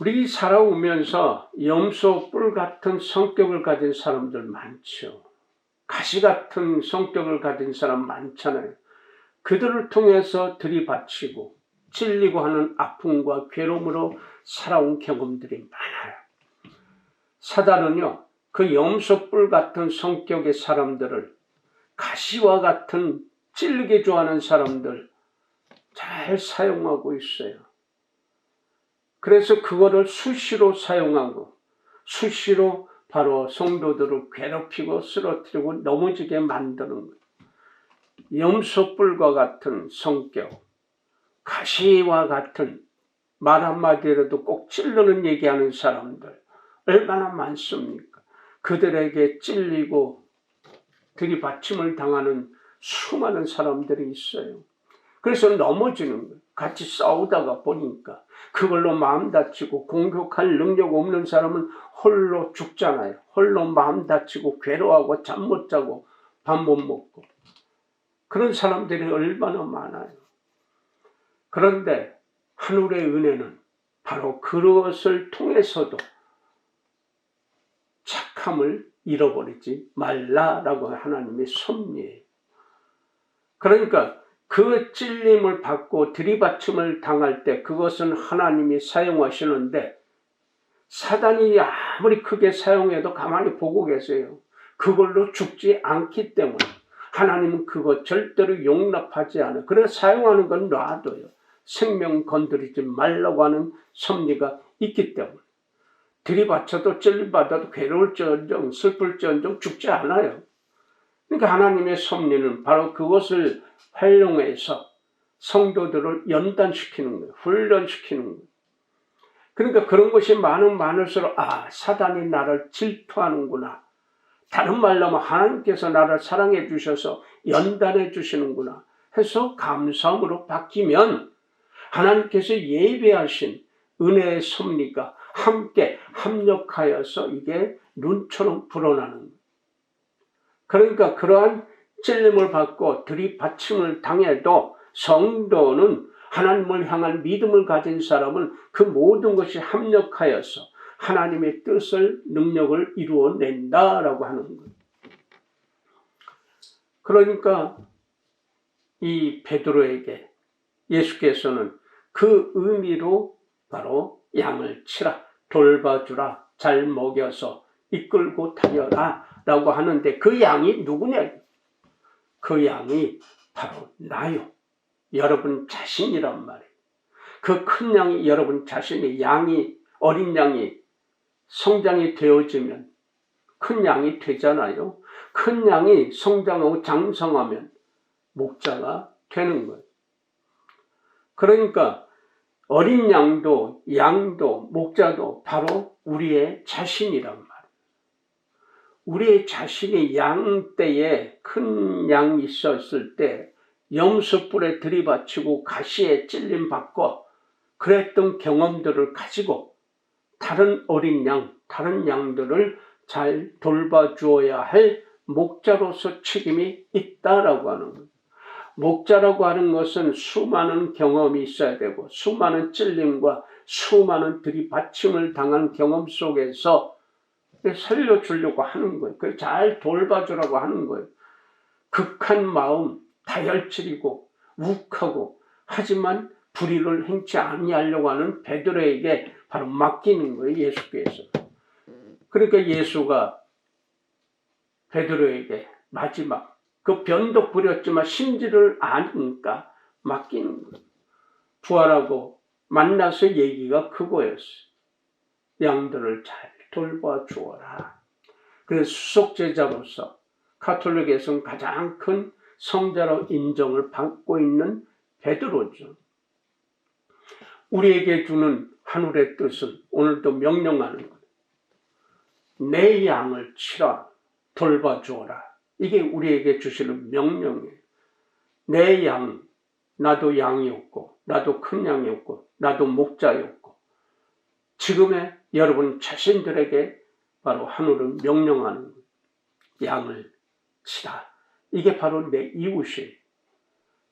우리 살아오면서 염소 뿔 같은 성격을 가진 사람들 많죠. 가시 같은 성격을 가진 사람 많잖아요. 그들을 통해서 들이받치고 찔리고 하는 아픔과 괴로움으로 살아온 경험들이 많아요. 사단은요, 그 염소 뿔 같은 성격의 사람들을 가시와 같은 찔리게 좋아하는 사람들 잘 사용하고 있어요. 그래서 그거를 수시로 사용하고 수시로 바로 성도들을 괴롭히고 쓰러뜨리고 넘어지게 만드는 거예요. 염소뿔과 같은 성격, 가시와 같은 말 한마디라도 꼭 찔르는 얘기하는 사람들 얼마나 많습니까? 그들에게 찔리고 들이받침을 당하는 수많은 사람들이 있어요. 그래서 넘어지는 거예요. 같이 싸우다가 보니까 그걸로 마음 다치고 공격할 능력 없는 사람은 홀로 죽잖아요. 홀로 마음 다치고 괴로워하고 잠 못 자고 밥 못 먹고 그런 사람들이 얼마나 많아요. 그런데 하늘의 은혜는 바로 그것을 통해서도 착함을 잃어버리지 말라라고 하나님의 섭리예요. 그러니까 그 찔림을 받고 들이받침을 당할 때 그것은 하나님이 사용하시는데 사단이 아무리 크게 사용해도 가만히 보고 계세요. 그걸로 죽지 않기 때문에 하나님은 그거 절대로 용납하지 않아요. 그래서 사용하는 건 놔둬요. 생명 건드리지 말라고 하는 섭리가 있기 때문에 들이받쳐도 찔림받아도 괴로울지언정 슬플지언정 죽지 않아요. 그러니까 하나님의 섭리는 바로 그것을 활용해서 성도들을 연단시키는 거예요. 훈련시키는 거예요. 그러니까 그런 것이 많을수록 사단이 나를 질투하는구나. 다른 말로 하면 하나님께서 나를 사랑해 주셔서 연단해 주시는구나 해서 감사함으로 바뀌면 하나님께서 예배하신 은혜의 섭리가 함께 합력하여서 이게 눈처럼 불어나는 거예요. 그러니까 그러한 찔림을 받고 들이받침을 당해도 성도는 하나님을 향한 믿음을 가진 사람은 그 모든 것이 합력하여서 하나님의 뜻을 능력을 이루어낸다라고 하는 거예요. 그러니까 이 베드로에게 예수께서는 그 의미로 바로 양을 치라, 돌봐주라, 잘 먹여서 이끌고 다녀라 라고 하는데 그 양이 누구냐? 그 양이 바로 나요. 여러분 자신이란 말이에요. 그 큰 양이 여러분 자신이 양이 어린 양이 성장이 되어지면 큰 양이 되잖아요. 큰 양이 성장하고 장성하면 목자가 되는 거예요. 그러니까 어린 양도 양도 목자도 바로 우리의 자신이란 말이에요. 우리의 자신이 양 떼에 큰 양이 있었을 때 염소뿔에 들이받치고 가시에 찔림 받고 그랬던 경험들을 가지고 다른 어린 양, 다른 양들을 잘 돌봐주어야 할 목자로서 책임이 있다라고 하는 거예요. 목자라고 하는 것은 수많은 경험이 있어야 되고 수많은 찔림과 수많은 들이받침을 당한 경험 속에서 살려주려고 하는 거예요. 그래서 잘 돌봐주라고 하는 거예요. 극한 마음, 다혈질이고 욱하고 하지만 불의를 행치 아니하려고 하는 베드로에게 바로 맡기는 거예요. 예수께서. 그러니까 예수가 베드로에게 마지막 그 변도 부렸지만 심지를 아니까 맡기는 거예요. 부활하고 만나서 얘기가 그거였어요. 양들을 잘 돌봐주어라. 그래서 수속제자로서 가톨릭에서는 가장 큰 성자로 인정을 받고 있는 베드로죠. 우리에게 주는 하늘의 뜻은 오늘도 명령하는 거예요. 내 양을 치라, 돌봐주어라. 이게 우리에게 주시는 명령이에요. 내 양, 나도 양이었고 나도 큰 양이었고 나도 목자였고 지금의 여러분 자신들에게 바로 하늘은 명령하는 거예요. 양을 치라. 이게 바로 내 이웃이에요.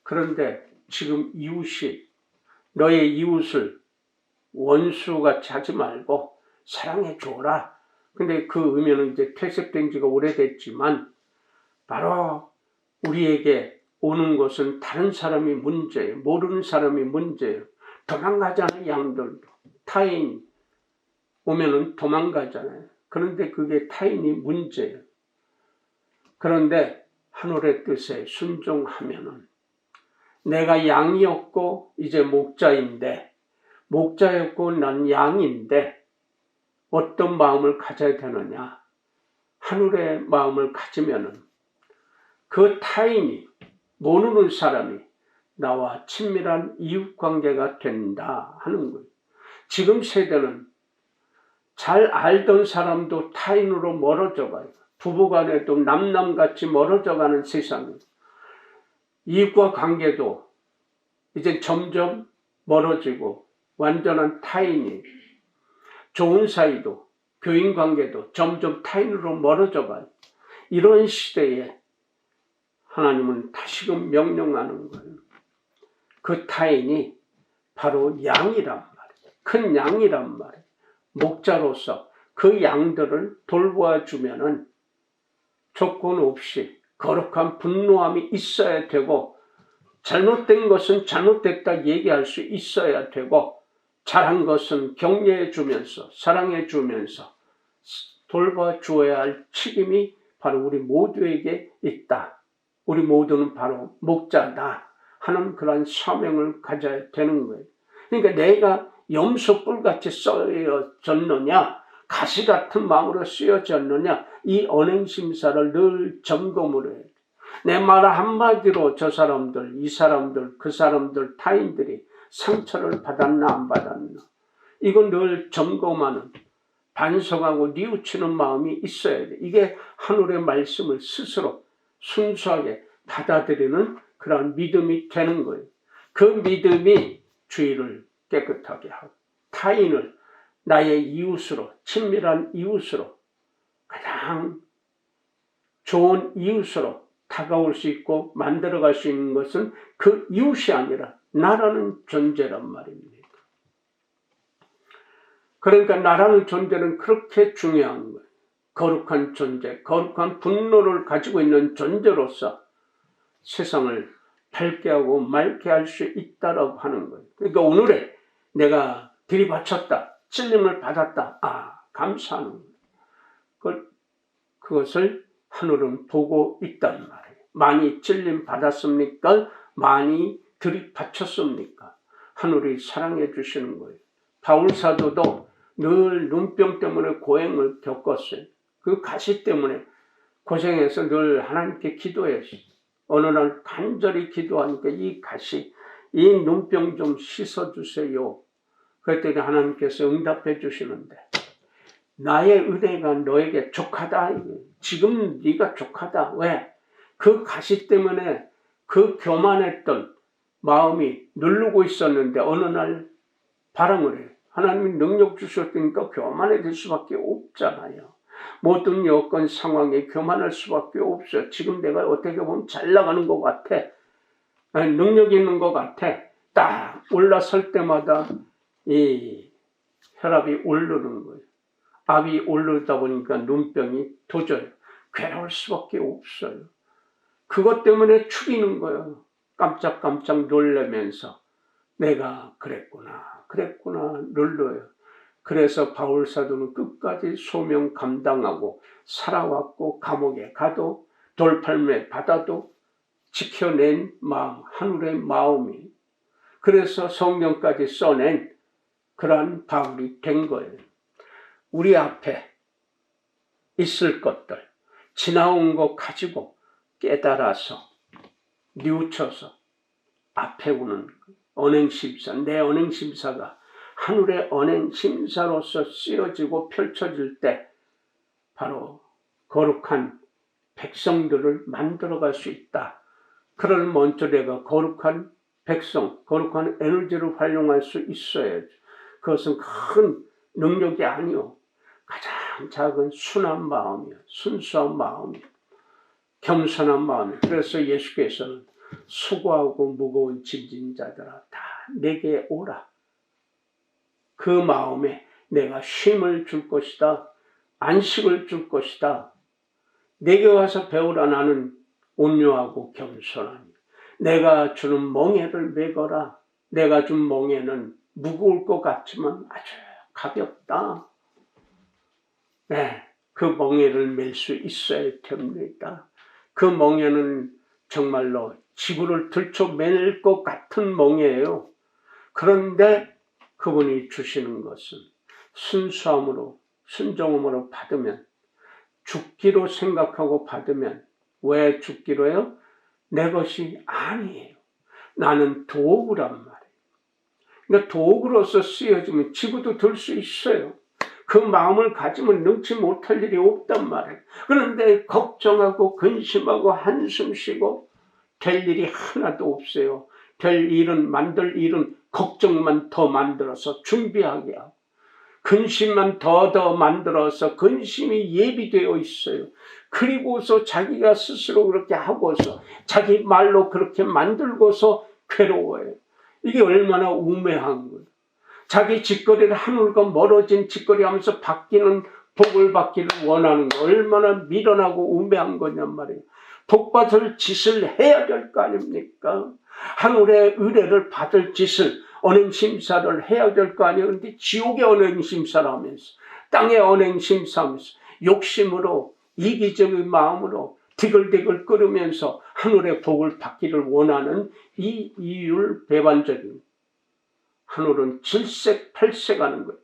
그런데 지금 이웃이 너의 이웃을 원수같이 하지 말고 사랑해 줘라. 근데 그 의미는 이제 퇴색된 지가 오래됐지만 바로 우리에게 오는 것은 다른 사람이 문제예요. 모르는 사람이 문제예요. 도망가잖아요. 양들도. 타인 오면은 도망가잖아요. 그런데 그게 타인이 문제예요. 그런데 하늘의 뜻에 순종하면은 내가 양이었고 이제 목자인데, 목자였고 난 양인데 어떤 마음을 가져야 되느냐? 하늘의 마음을 가지면은 그 타인이, 모르는 사람이 나와 친밀한 이웃관계가 된다 하는 거예요. 지금 세대는 잘 알던 사람도 타인으로 멀어져 가요. 부부간에도 남남같이 멀어져 가는 세상이에요. 이웃과 관계도 이제 점점 멀어지고 완전한 타인이, 좋은 사이도, 교인 관계도 점점 타인으로 멀어져 가요. 이런 시대에 하나님은 다시금 명령하는 거예요. 그 타인이 바로 양이란 말이에요. 큰 양이란 말이에요. 목자로서 그 양들을 돌보아주면은 조건 없이 거룩한 분노함이 있어야 되고, 잘못된 것은 잘못됐다 얘기할 수 있어야 되고, 잘한 것은 격려해 주면서 사랑해 주면서 돌봐주어야 할 책임이 바로 우리 모두에게 있다. 우리 모두는 바로 목자다 하는 그런 사명을 가져야 되는 거예요. 그러니까 내가 염소뿔같이 쓰여졌느냐, 가시 같은 마음으로 쓰여졌느냐, 이 언행심사를 늘 점검을 해요. 내 말 한마디로 저 사람들, 이 사람들, 그 사람들, 타인들이 상처를 받았나 안 받았나, 이건 늘 점검하는, 반성하고 뉘우치는 마음이 있어야 돼. 이게 하늘의 말씀을 스스로 순수하게 받아들이는 그런 믿음이 되는 거예요. 그 믿음이 주의를 깨끗하게 하고 타인을 나의 이웃으로, 친밀한 이웃으로, 가장 좋은 이웃으로 다가올 수 있고 만들어갈 수 있는 것은 그 이웃이 아니라 나라는 존재란 말입니다. 그러니까 나라는 존재는 그렇게 중요한 거예요. 거룩한 존재, 거룩한 분노를 가지고 있는 존재로서 세상을 밝게 하고 맑게 할 수 있다라고 하는 거예요. 그러니까 오늘에 내가 들이바쳤다, 찔림을 받았다, 감사하는 거예요. 그것을 하늘은 보고 있단 말이에요. 많이 찔림 받았습니까? 많이 들이바쳤습니까? 하늘이 사랑해 주시는 거예요. 바울 사도도 늘 눈병 때문에 고행을 겪었어요. 그 가시 때문에 고생해서 늘 하나님께 기도했어요. 어느 날 간절히 기도하니까 이 가시, 이 눈병 좀 씻어주세요. 그랬더니 하나님께서 응답해 주시는데, 나의 은혜가 너에게 족하다. 지금 네가 족하다. 왜? 그 가시 때문에 그 교만했던 마음이 누르고 있었는데 어느 날 발흥을 해요. 하나님이 능력 주셨으니까 교만해질 수밖에 없잖아요. 모든 여건 상황에 교만할 수밖에 없어요. 지금 내가 어떻게 보면 잘 나가는 것 같아. 능력 있는 것 같아. 딱 올라설 때마다 이 혈압이 오르는 거예요. 압이 오르다 보니까 눈병이 도져요. 괴로울 수밖에 없어요. 그것 때문에 죽이는 거예요. 깜짝깜짝 놀라면서 내가 그랬구나 눌러요. 그래서 바울 사도는 끝까지 소명 감당하고 살아왔고, 감옥에 가도 돌팔매 받아도 지켜낸 마음, 하늘의 마음이, 그래서 성경까지 써낸 그러한 바울이 된 거예요. 우리 앞에 있을 것들, 지나온 것 가지고 깨달아서 뉘우쳐서 앞에 오는 언행심사, 내 언행심사가 하늘의 언행심사로서 쓰여지고 펼쳐질 때 바로 거룩한 백성들을 만들어갈 수 있다. 그럴 먼저 내가 거룩한 백성, 거룩한 에너지를 활용할 수 있어야죠. 그것은 큰 능력이 아니요, 가장 작은 순한 마음이요, 순수한 마음이요, 겸손한 마음이요. 그래서 예수께서는 수고하고 무거운 짐진 자들아 다 내게 오라. 그 마음에 내가 쉼을 줄 것이다. 안식을 줄 것이다. 내게 와서 배우라. 나는 온유하고 겸손하니 내가 주는 멍에를 메거라. 내가 준 멍에는 무거울 것 같지만 아주 가볍다. 네, 그 멍에를 맬 수 있어야 됩니다. 그 멍에는 정말로 지구를 들쳐맬 것 같은 멍에예요. 그런데 그분이 주시는 것은 순수함으로 순종함으로 받으면, 죽기로 생각하고 받으면, 왜 죽기로 해요? 내 것이 아니에요. 나는 도구란 말이에요. 그러니까 도구로서 쓰여지면 지구도 들 수 있어요. 그 마음을 가지면 능치 못할 일이 없단 말이에요. 그런데 걱정하고 근심하고 한숨 쉬고 될 일이 하나도 없어요. 될 일은, 만들 일은 걱정만 더 만들어서 준비하게 하고, 근심만 더 만들어서 근심이 예비되어 있어요. 그리고서 자기가 스스로 그렇게 하고서 자기 말로 그렇게 만들고서 괴로워요. 이게 얼마나 우매한 거예요. 자기 짓거리를 하늘과 멀어진 짓거리 하면서 바뀌는 복을 받기를 원하는 거 얼마나 미련하고 우매한 거냔 말이에요. 복받을 짓을 해야 될 거 아닙니까? 하늘의 의뢰를 받을 짓을, 언행심사를 해야 될 거 아니에요. 그런데 지옥의 언행심사를 하면서, 땅의 언행심사하면서 욕심으로, 이기적인 마음으로 디글디글 끓으면서 하늘의 복을 받기를 원하는 이 이율배반적인, 하늘은 질색팔색하는 거예요.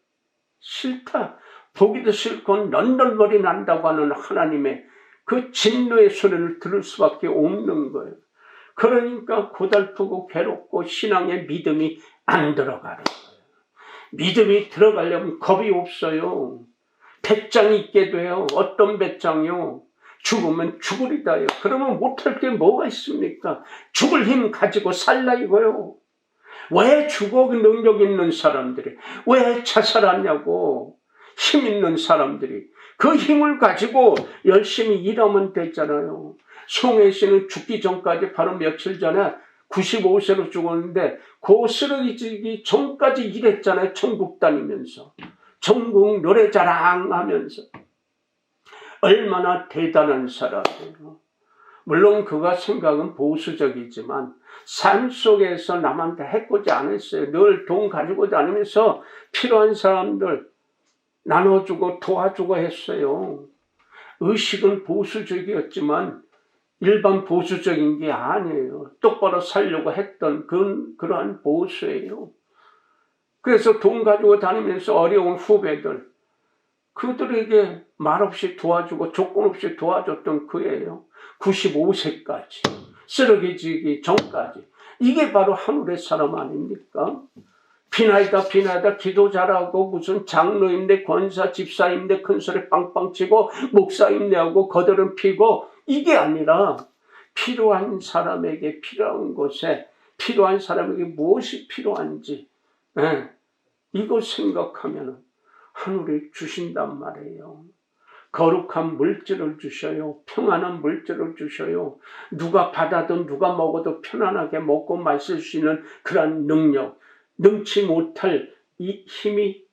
싫다. 보기도 싫고 넌덜머리 난다고 하는 하나님의 그 진노의 소리를 들을 수밖에 없는 거예요. 그러니까 고달프고 괴롭고 신앙의 믿음이 안 들어가는 거예요. 믿음이 들어가려면 겁이 없어요. 배짱이 있게 돼요. 어떤 배짱이요? 죽으면 죽으리다요. 그러면 못할 게 뭐가 있습니까? 죽을 힘 가지고 살라 이거요. 왜 죽어? 능력 있는 사람들이 왜 자살하냐고. 힘 있는 사람들이 그 힘을 가지고 열심히 일하면 되잖아요. 송혜 씨는 죽기 전까지, 바로 며칠 전에 95세로 죽었는데 그 쓰러지기 전까지 일했잖아요. 천국 다니면서 전국 노래자랑 하면서. 얼마나 대단한 사람이에요. 물론 그가 생각은 보수적이지만 삶 속에서 남한테 해코지 않았어요. 늘 돈 가지고 다니면서 필요한 사람들 나눠주고 도와주고 했어요. 의식은 보수적이었지만 일반 보수적인 게 아니에요. 똑바로 살려고 했던 그러한 보수예요. 그래서 돈 가지고 다니면서 어려운 후배들, 그들에게 말없이 도와주고 조건 없이 도와줬던 그예요. 95세까지 쓰러지기 전까지. 이게 바로 하늘의 사람 아닙니까? 비나이다 기도 잘하고 무슨 장로인데 권사 집사인데 큰 소리 빵빵 치고 목사인데하고 거들은 피고, 이게 아니라 필요한 사람에게 필요한 곳에 필요한 사람에게 무엇이 필요한지 이거 생각하면 하늘이 주신단 말이에요. 거룩한 물질을 주셔요. 평안한 물질을 주셔요. 누가 받아도 누가 먹어도 편안하게 먹고 마실 수 있는 그런 능력, 능치 못할 이 힘이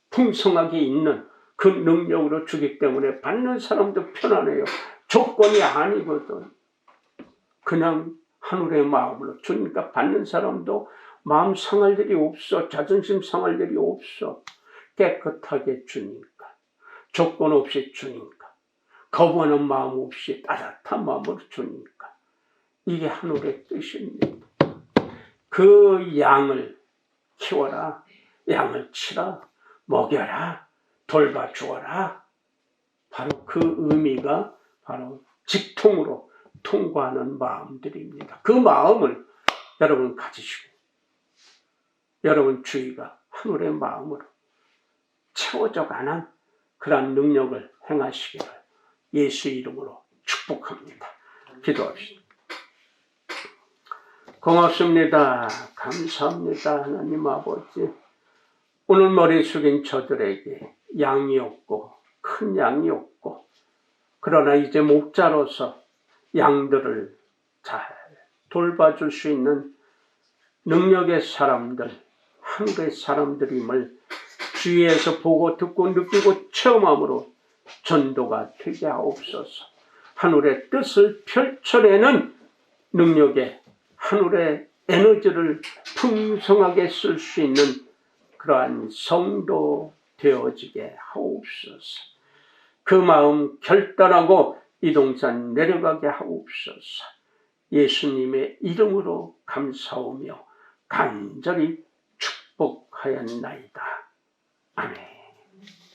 풍성하게 있는 그 능력으로 주기 때문에 받는 사람도 편안해요. 조건이 아니거든. 그냥 하늘의 마음으로 주니까 받는 사람도 마음 상할 일이 없어. 자존심 상할 일이 없어. 깨끗하게 주니까, 조건 없이 주니까, 거부하는 마음 없이 따뜻한 마음으로 주니까. 이게 하늘의 뜻입니다. 그 양을 키워라, 양을 치라, 먹여라, 돌봐주어라. 바로 그 의미가 바로 직통으로 통과하는 마음들입니다. 그 마음을 여러분 가지시고, 여러분 주위가 하늘의 마음으로 채워져가는 그런 능력을 행하시기를 예수 이름으로 축복합니다. 기도합시다. 고맙습니다. 감사합니다. 하나님 아버지, 오늘 머리 숙인 저들에게 양이 없고 큰 양이 없고, 그러나 이제 목자로서 양들을 잘 돌봐줄 수 있는 능력의 사람들, 하늘의 사람들임을 주위에서 보고 듣고 느끼고 체험함으로 전도가 되게 하옵소서. 하늘의 뜻을 펼쳐내는 능력에 하늘의 에너지를 풍성하게 쓸 수 있는 그러한 성도 되어지게 하옵소서. 그 마음 결단하고 이동산 내려가게 하옵소서. 예수님의 이름으로 감사하며 간절히 축복하였나이다. 아멘.